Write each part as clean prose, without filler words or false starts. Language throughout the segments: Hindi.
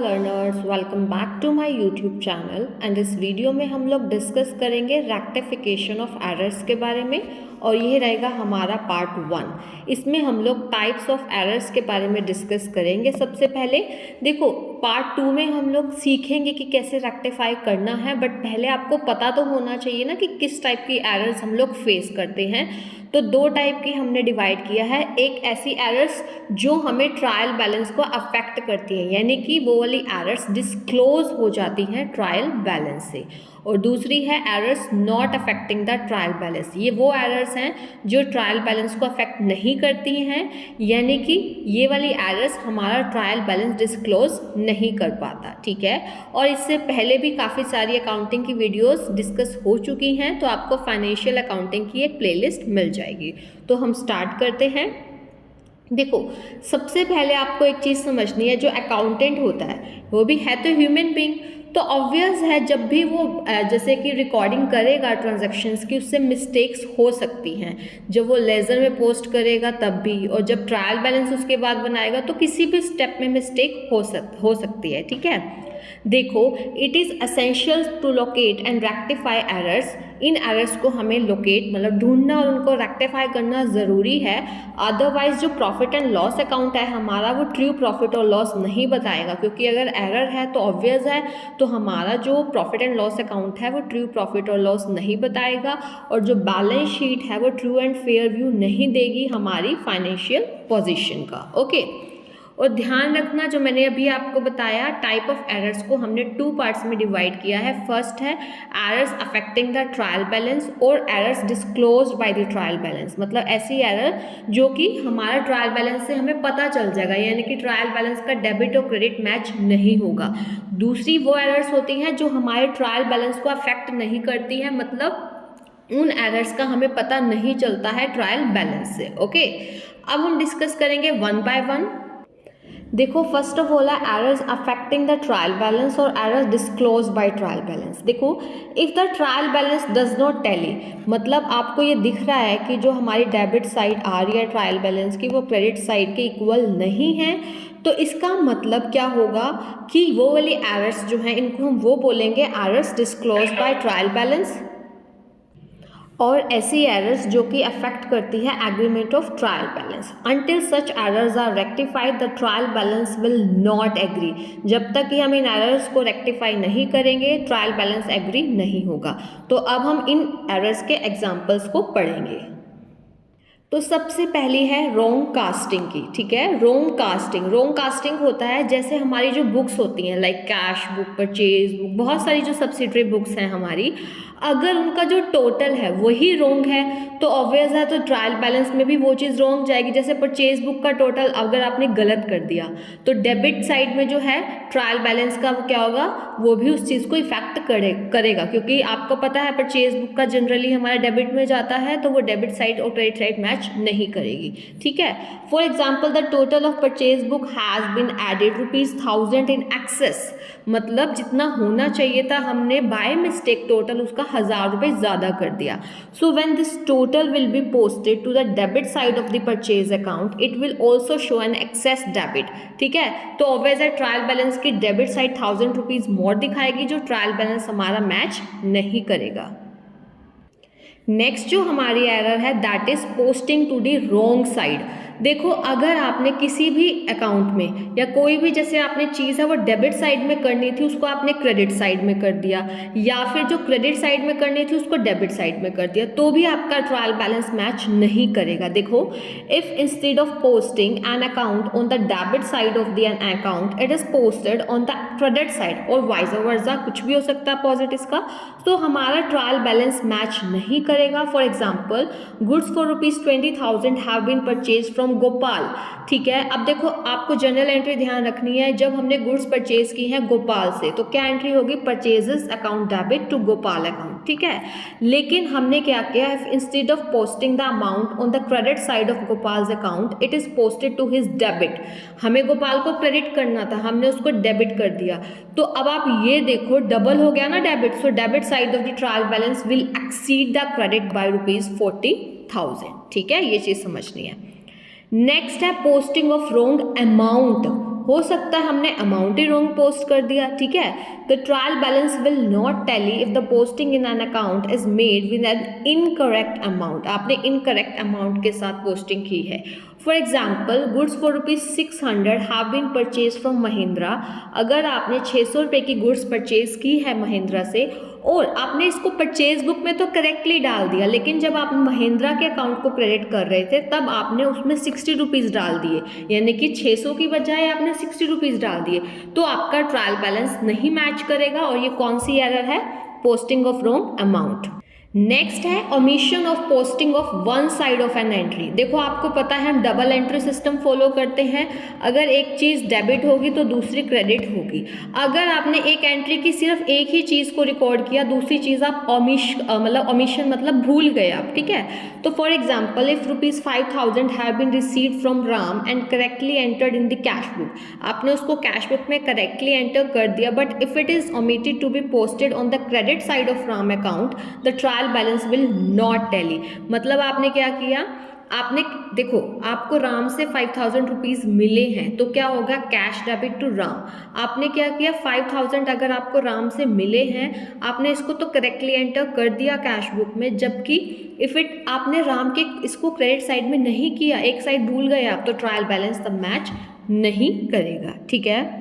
Learners, welcome back to my YouTube channel and इस वीडियो में हम लोग डिस्कस करेंगे रेक्टिफिकेशन ऑफ एरर्स के बारे में और ये रहेगा हमारा पार्ट 1। इसमें हम लोग टाइप्स ऑफ एरर्स के बारे में डिस्कस करेंगे। सबसे पहले देखो पार्ट 2 में हम लोग सीखेंगे कि कैसे रेक्टिफाई करना है, बट पहले आपको पता तो होना चाहिए ना कि किस टाइप की एरर्स हम लोग फेस करते हैं। तो दो टाइप की हमने डिवाइड किया है। एक ऐसी एरर्स जो हमें ट्रायल बैलेंस को अफेक्ट करती है, यानी कि वो वाली एरर्स डिस्क्लोज हो जाती हैं ट्रायल बैलेंस से, और दूसरी है errors not affecting the trial balance. ये वो एरर्स हैं जो ट्रायल बैलेंस को अफेक्ट नहीं करती हैं, यानी कि ये वाली एरर्स हमारा ट्रायल बैलेंस डिस्क्लोज नहीं कर पाता। ठीक है, और इससे पहले भी काफ़ी सारी अकाउंटिंग की वीडियोस डिस्कस हो चुकी हैं, तो आपको फाइनेंशियल अकाउंटिंग की एक प्लेलिस्ट मिल जाएगी। तो हम स्टार्ट करते हैं। देखो सबसे पहले आपको एक चीज़ समझनी है, जो अकाउंटेंट होता है वो भी है तो ह्यूमन बीइंग, तो ऑब्वियस है जब भी वो जैसे कि रिकॉर्डिंग करेगा ट्रांजैक्शंस की, उससे मिस्टेक्स हो सकती हैं। जब वो लेज़र में पोस्ट करेगा तब भी, और जब ट्रायल बैलेंस उसके बाद बनाएगा तो किसी भी स्टेप में मिस्टेक हो सकती है। ठीक है, देखो it is essential to locate and rectify errors. इन एरर्स को हमें लोकेट मतलब ढूंढना और उनको रेक्टिफाई करना ज़रूरी है, अदरवाइज जो प्रॉफिट एंड लॉस अकाउंट है हमारा वो ट्रू प्रॉफिट और लॉस नहीं बताएगा, क्योंकि अगर एरर है तो ऑब्वियस है तो हमारा जो प्रॉफिट एंड लॉस अकाउंट है वो ट्रू प्रॉफिट और लॉस नहीं बताएगा, और जो बैलेंस शीट है वो ट्रू एंड फेयर व्यू नहीं देगी हमारी फाइनेंशियल पोजीशन का। ओके, और ध्यान रखना जो मैंने अभी आपको बताया टाइप ऑफ एरर्स को हमने 2 पार्ट्स में डिवाइड किया है। फर्स्ट है errors affecting the trial balance और errors disclosed by the trial balance, मतलब ऐसी एरर जो कि हमारा ट्रायल बैलेंस से हमें पता चल जाएगा, यानी कि ट्रायल बैलेंस का डेबिट और क्रेडिट मैच नहीं होगा। दूसरी वो एरर्स होती हैं जो हमारे ट्रायल बैलेंस को अफेक्ट नहीं करती हैं, मतलब उन एरर्स का हमें पता नहीं चलता है ट्रायल बैलेंस से। ओके, अब हम डिस्कस करेंगे वन बाय वन। देखो फर्स्ट ऑफ ऑल है errors affecting the trial balance और errors disclose by trial balance. देखो if the trial balance does not tally, मतलब आपको ये दिख रहा है कि जो हमारी डेबिट साइड आ रही है ट्रायल बैलेंस की वो क्रेडिट साइड के इक्वल नहीं है, तो इसका मतलब क्या होगा कि वो वाली एरर्स जो हैं इनको हम वो बोलेंगे errors disclose by trial balance, और ऐसी एरर्स जो कि अफेक्ट करती है agreement of trial balance. Until such errors are rectified the trial balance will not agree. जब तक कि हम इन एरर्स को रेक्टिफाई नहीं करेंगे ट्रायल बैलेंस एग्री नहीं होगा। तो अब हम इन एरर्स के एग्जाम्पल्स को पढ़ेंगे। तो सबसे पहली है रोंग कास्टिंग की। ठीक है, रोंग कास्टिंग होता है जैसे हमारी जो बुक्स होती हैं like cash book, purchase book, बहुत सारी जो सब्सिडरी बुक्स हैं हमारी, अगर उनका जो टोटल है वही रोंग है तो ऑब्वियस है तो ट्रायल बैलेंस में भी वो चीज़ रोंग जाएगी। जैसे परचेज बुक का टोटल अगर आपने गलत कर दिया तो डेबिट साइड में जो है ट्रायल बैलेंस का वो क्या होगा, वो भी उस चीज़ को इफेक्ट करेगा, क्योंकि आपको पता है परचेज बुक का जनरली हमारा डेबिट में जाता है, तो वो डेबिट साइड और क्रेडिट साइड मैच नहीं करेगी। ठीक है, for example the total of purchase book has been added ₹1000 in excess, मतलब जितना होना चाहिए था हमने बाय मिस्टेक टोटल उसका 1000 रुपये ज़्यादा कर दिया। So when this total will be posted to the debit side of the purchase account it will also show an excess debit. ठीक है, तो ऑब्वियस है ट्रायल बैलेंस की डेबिट साइड 1000 रुपीज़ मोर दिखाएगी, जो ट्रायल बैलेंस हमारा मैच नहीं करेगा। नेक्स्ट जो हमारी एरर है that is posting to the wrong side. देखो अगर आपने किसी भी अकाउंट में या कोई भी जैसे आपने चीज़ है वो डेबिट साइड में करनी थी उसको आपने क्रेडिट साइड में कर दिया, या फिर जो क्रेडिट साइड में करनी थी उसको डेबिट साइड में कर दिया, तो भी आपका ट्रायल बैलेंस मैच नहीं करेगा। देखो if instead of posting an account on the debit side of the an account it is posted on the credit side और वाइस वर्सा, कुछ भी हो सकता है पॉजिटिव इसका, तो हमारा ट्रायल बैलेंस मैच नहीं करेगा। For example goods for ₹20,000 have been purchase from Gopal. ठीक है, अब देखो आपको जनरल एंट्री ध्यान रखनी है, जब हमने गुड्स परचेज की हैं गोपाल से तो क्या एंट्री होगी, purchases account debit to Gopal account. ठीक है, लेकिन हमने क्या किया, instead of posting the amount on the credit side of Gopal's account it is posted to his debit. हमें गोपाल को क्रेडिट करना था, हमने उसको डेबिट कर दिया, तो अब आप ये देखो डबल हो गया ना debit, so debit side of the trial balance will exceed the credit by ₹40,000। ठीक है, ये चीज़ समझनी है। नेक्स्ट है पोस्टिंग ऑफ रोंग अमाउंट। हो सकता है हमने अमाउंट ही रॉन्ग पोस्ट कर दिया, ठीक है। The trial balance will not tally if the posting in an account is made with an incorrect amount, आपने इनकरेक्ट अमाउंट के साथ पोस्टिंग की है। For example, goods for ₹600 have been purchase from Mahindra. अगर आपने 600 रुपये की गुड्स परचेज की है महिंद्रा से और आपने इसको परचेज बुक में तो करेक्टली डाल दिया, लेकिन जब आप महिंद्रा के अकाउंट को क्रेडिट कर रहे थे तब आपने उसमें 60 रुपीज़ डाल दिए, यानी कि 600 की बजाय आपने 60 रुपीज़ डाल दिए, तो आपका ट्रायल बैलेंस नहीं मैच करेगा। और ये कौन सी एरर है? Posting of wrong amount. Next है omission of posting of one side of an entry. देखो आपको पता है हम डबल एंट्री सिस्टम फॉलो करते हैं। अगर एक चीज़ डेबिट होगी तो दूसरी क्रेडिट होगी। अगर आपने एक एंट्री की सिर्फ एक ही चीज़ को रिकॉर्ड किया, दूसरी चीज़ आप ओमिशन मतलब भूल गए आप, ठीक है। तो for example, if ₹5,000 have been received from Ram and correctly entered in the cash book, आपने उसको कैश बुक में करेक्टली एंटर कर दिया, but if it is omitted to be posted on the credit side of Ram account, the trial balance will not tally. मतलब आपने क्या किया, आपने देखो आपको राम से 5,000 रुपीज़ मिले हैं तो क्या होगा? Cash debit to Ram. आपने क्या किया, 5,000 अगर आपको राम से मिले हैं, आपने इसको तो करेक्टली एंटर कर दिया कैश बुक में, जबकि इफ इट आपने राम के इसको क्रेडिट साइड में नहीं किया, एक साइड भूल गए आप, तो ट्रायल बैलेंस तब मैच नहीं करेगा, ठीक है।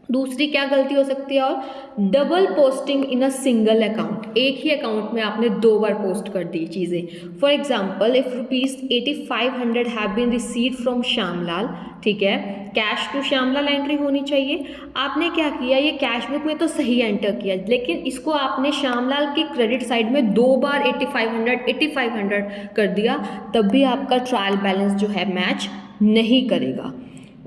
दूसरी क्या गलती हो सकती है? और double posting in a single account, एक ही अकाउंट में आपने 2 बार पोस्ट कर दी चीज़ें। For example, if ₹8,500 have been received from Shyamlal, ठीक है, कैश टू श्यामलाल एंट्री होनी चाहिए। आपने क्या किया, ये कैश बुक में तो सही एंटर किया, लेकिन इसको आपने श्यामलाल की क्रेडिट साइड में 2 बार 8,500 कर दिया, तब भी आपका ट्रायल बैलेंस जो है मैच नहीं करेगा।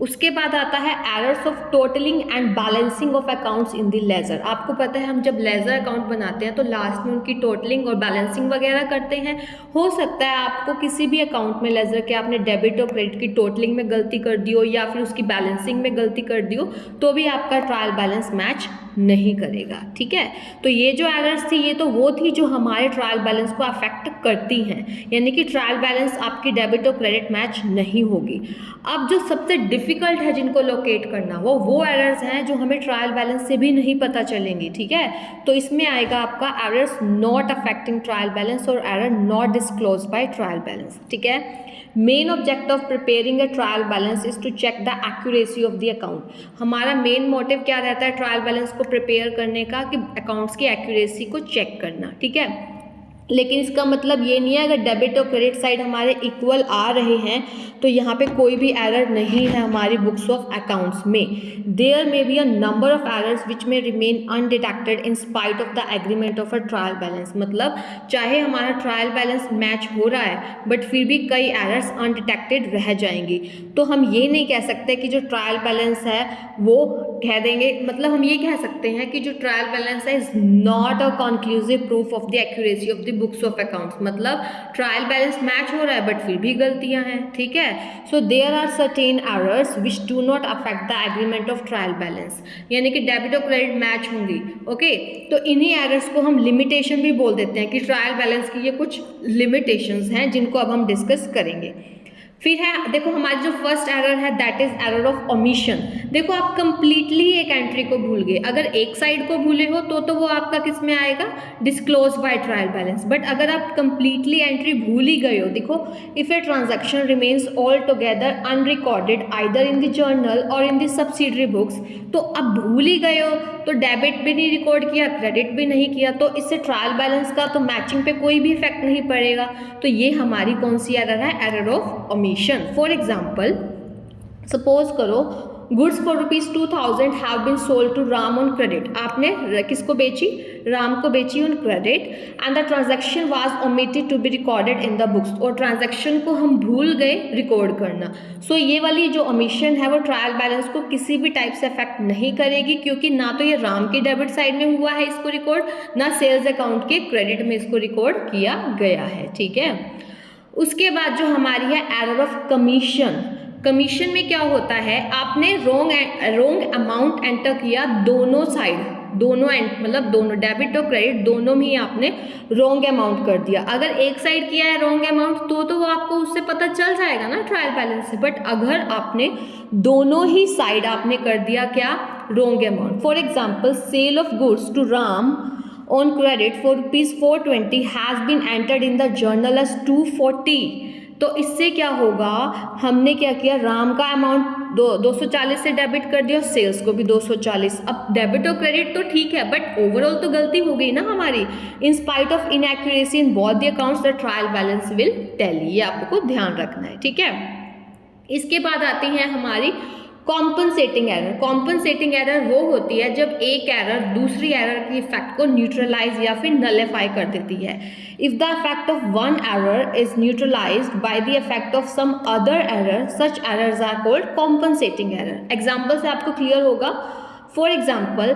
उसके बाद आता है errors of totalling and balancing of accounts in the ledger. आपको पता है हम जब लेजर अकाउंट बनाते हैं तो लास्ट में उनकी टोटलिंग और बैलेंसिंग वगैरह करते हैं। हो सकता है आपको किसी भी अकाउंट में लेजर के आपने डेबिट और क्रेडिट की टोटलिंग में गलती कर दी हो या फिर उसकी बैलेंसिंग में गलती कर दी हो, तो भी आपका ट्रायल बैलेंस मैच नहीं करेगा, ठीक है। तो ये जो एरर्स थी ये तो वो थी जो हमारे ट्रायल बैलेंस को अफेक्ट करती हैं, यानी कि ट्रायल बैलेंस आपकी डेबिट और क्रेडिट मैच नहीं होगी। अब जो सबसे डिफिकल्ट है जिनको लोकेट करना, वो एरर्स हैं जो हमें ट्रायल बैलेंस से भी नहीं पता चलेंगी, ठीक है। तो इसमें आएगा आपका errors not affecting trial balance और error not disclose by trial balance, ठीक है। Main object of preparing a trial balance is to check the accuracy of the account. हमारा मेन मोटिव क्या रहता है ट्रायल बैलेंस को प्रिपेयर करने का, कि अकाउंट्स की एक्यूरेसी को चेक करना, ठीक है। लेकिन इसका मतलब ये नहीं है अगर डेबिट और क्रेडिट साइड हमारे इक्वल आ रहे हैं तो यहाँ पे कोई भी एरर नहीं है हमारी बुक्स ऑफ अकाउंट्स में। There may be a number of errors which में remain undetected in spite of the agreement of a trial balance. मतलब चाहे हमारा ट्रायल बैलेंस मैच हो रहा है बट फिर भी कई एरर्स अनडिटेक्टेड रह जाएंगी। तो हम ये नहीं कह सकते कि जो ट्रायल बैलेंस है वो कह देंगे, मतलब हम ये कह सकते हैं कि जो ट्रायल बैलेंस है is not a conclusive proof of the accuracy of the books of accounts. मतलब ट्रायल बैलेंस मैच हो रहा है बट फिर भी गलतियां हैं, ठीक है। So there are certain errors which do not affect the agreement of trial balance, यानी कि डेबिट और क्रेडिट मैच होंगी, ओके। तो इन्हीं एरर्स को हम लिमिटेशन भी बोल देते हैं कि ट्रायल बैलेंस की ये कुछ लिमिटेशंस हैं जिनको अब हम डिस्कस करेंगे। फिर है देखो हमारी जो फर्स्ट एरर है that is error of omission. देखो आप कंप्लीटली एक एंट्री को भूल गए, अगर एक साइड को भूले हो तो वो आपका किस में आएगा, disclose by trial balance. But अगर आप कंप्लीटली एंट्री भूल ही गए हो, देखो if a transaction remains all together unrecorded either in the journal और इन द सब्सिडरी बुक्स, तो अब भूल ही गए हो तो डेबिट भी नहीं रिकॉर्ड किया, क्रेडिट भी नहीं किया, तो इससे ट्रायल बैलेंस का तो मैचिंग पे कोई भी इफेक्ट नहीं पड़ेगा। तो ये हमारी कौन सी एरर है, error of omission. For example suppose करो goods for ₹2,000 have been sold to Ram on credit. आपने किसको बेची, राम को बेची on credit and the transaction was omitted to be recorded in the books, और ट्रांजैक्शन को हम भूल गए रिकॉर्ड करना। सो ये वाली जो ओमिशन है वो ट्रायल बैलेंस को किसी भी टाइप से अफेक्ट नहीं करेगी, क्योंकि ना तो ये राम की डेबिट साइड में हुआ है इसको रिकॉर्ड, ना सेल्स अकाउंट के क्रेडिट में इसको रिकॉर्ड किया गया है, ठीक है। उसके बाद जो हमारी है एरर ऑफ कमीशन। कमीशन में क्या होता है, आपने रॉन्ग अमाउंट एंटर किया दोनों साइड, दोनों एंड मतलब दोनों डेबिट और क्रेडिट दोनों में ही आपने रॉन्ग अमाउंट कर दिया। अगर एक साइड किया है रॉन्ग अमाउंट तो वो आपको उससे पता चल जाएगा ना ट्रायल बैलेंस से, बट अगर आपने दोनों ही साइड आपने कर दिया क्या, wrong amount. For example sale of goods to Ram on credit for ₹420 has been entered in the journal as 240। तो इससे क्या होगा, हमने क्या किया, राम का अमाउंट 240 से डेबिट कर दिया और सेल्स को भी 240। अब डेबिट और क्रेडिट तो ठीक है, बट ओवरऑल तो गलती हो गई ना हमारी। In spite of inaccuracy in both the accounts the trial balance will tell, ये आपको ध्यान रखना है, ठीक है। इसके बाद आती है हमारी कॉम्पनसेटिंग एरर। कॉम्पनसेटिंग एरर वो होती है जब एक एरर दूसरी एरर के इफेक्ट को न्यूट्रलाइज या फिर नलिफाई कर देती है। If the effect of one error is neutralised by the effect of some other error, such errors are called compensating error. Example से आपको क्लियर होगा। For example,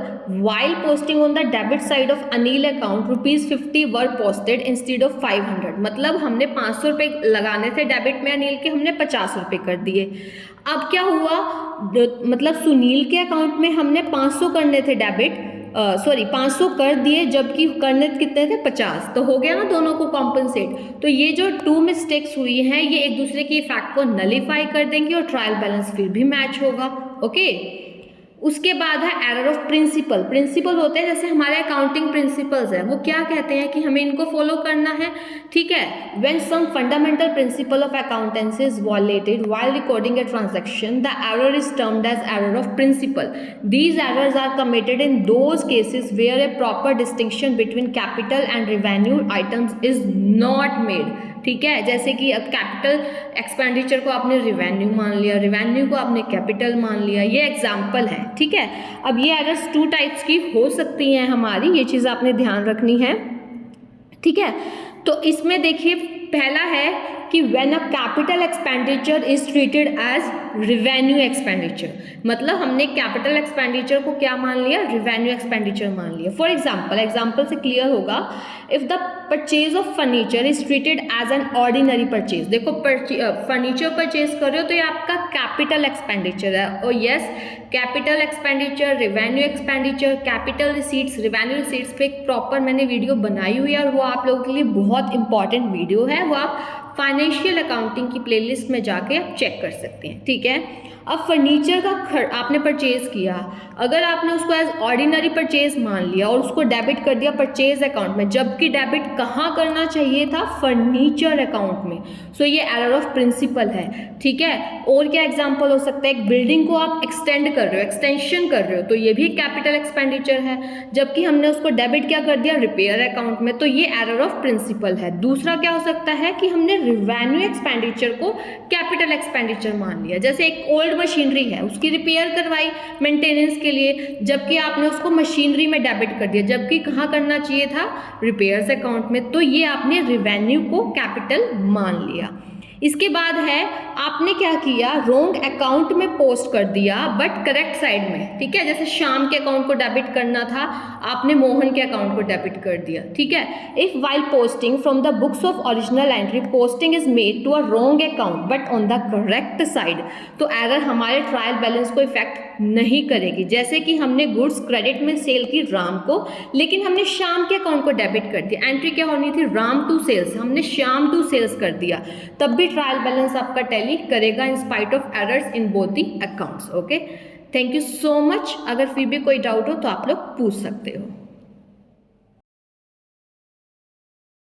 while posting on the debit side of Anil account, ₹50 were posted instead of 500। मतलब हमने 500 रुपये लगाने थे डेबिट में अनिल के, हमने 50 रुपये कर दिए। अब क्या हुआ, मतलब सुनील के अकाउंट में हमने 500 करने थे डेबिट, 500 कर दिए, जबकि करने कितने थे 50। तो हो गया ना दोनों को कॉम्पनसेट। तो ये जो 2 मिस्टेक्स हुई हैं ये एक दूसरे की इफेक्ट को नलीफाई कर देंगे और ट्रायल बैलेंस फिर भी मैच होगा। ओके, उसके बाद है एरर ऑफ प्रिंसिपल। प्रिंसिपल होते हैं जैसे हमारे अकाउंटिंग प्रिंसिपल्स है, वो क्या कहते हैं कि हमें इनको फॉलो करना है, ठीक है। When some fundamental principle of accountancy is violated while recording a transaction, the error is termed as error of principle. These errors are committed in those cases where a proper distinction between capital and revenue items is not made, ठीक है। जैसे कि अब कैपिटल एक्सपेंडिचर को आपने रिवेन्यू मान लिया, रिवेन्यू को आपने कैपिटल मान लिया, ये एग्जाम्पल है, ठीक है। अब ये एरर्स 2 टाइप्स की हो सकती हैं हमारी, ये चीज़ आपने ध्यान रखनी है, ठीक है। तो इसमें देखिए पहला है कि when a capital expenditure is treated as revenue expenditure, मतलब हमने कैपिटल एक्सपेंडिचर को क्या मान लिया, रिवेन्यू एक्सपेंडिचर मान लिया। फॉर एग्जाम्पल से क्लियर होगा, if the purchase of furniture is treated as an ordinary purchase. देखो फर्नीचर परचेज कर रहे हो तो ये आपका कैपिटल एक्सपेंडिचर है, और yes capital expenditure, revenue expenditure, capital receipts, revenue receipts पे एक प्रॉपर मैंने वीडियो बनाई हुई है और वो आप लोगों के लिए बहुत इंपॉर्टेंट वीडियो है, वो आप फाइनेंशियल अकाउंटिंग की प्लेलिस्ट में जाके आप चेक कर सकते हैं, ठीक है। अब फर्नीचर का आपने परचेज किया, अगर आपने उसको एज ऑर्डिनरी परचेज मान लिया और उसको डेबिट कर दिया परचेज अकाउंट में, जबकि डेबिट कहाँ करना चाहिए था, फर्नीचर अकाउंट में, सो ये एरर ऑफ प्रिंसिपल है, ठीक है। और क्या एग्जांपल हो सकता है, एक बिल्डिंग को आप एक्सटेंड कर रहे हो, एक्सटेंशन कर रहे हो, तो ये भी कैपिटल एक्सपेंडिचर है, जबकि हमने उसको डेबिट क्या कर दिया, रिपेयर अकाउंट में, तो ये एरर ऑफ प्रिंसिपल है। दूसरा क्या हो सकता है कि हमने रिवेन्यू एक्सपेंडिचर को कैपिटल एक्सपेंडिचर मान लिया, जैसे एक ओल्ड मशीनरी है उसकी रिपेयर करवाई मेंटेनेंस के लिए, जबकि आपने उसको मशीनरी में डेबिट कर दिया, जबकि कहाँ करना चाहिए था, रिपेयर्स अकाउंट में, तो ये आपने रिवेन्यू को कैपिटल मान लिया। इसके बाद है आपने क्या किया, रोंग अकाउंट में पोस्ट कर दिया बट करेक्ट साइड में, ठीक है। जैसे श्याम के अकाउंट को डेबिट करना था, आपने मोहन के अकाउंट को डेबिट कर दिया, ठीक है। If while posting from the books of original entry posting is made to a wrong account but on the correct side, तो एरर हमारे ट्रायल बैलेंस को इफेक्ट नहीं करेगी। जैसे कि हमने गुड्स क्रेडिट में सेल की राम को, लेकिन हमने श्याम के अकाउंट को डेबिट कर दिया, एंट्री क्या होनी थी, राम टू सेल्स, हमने श्याम टू सेल्स कर दिया, तब भी ट्रायल बैलेंस आपका टैली करेगा इन spite of errors in both the accounts. Okay, thank you so much. अगर फिर भी कोई डाउट हो तो आप लोग पूछ सकते हो।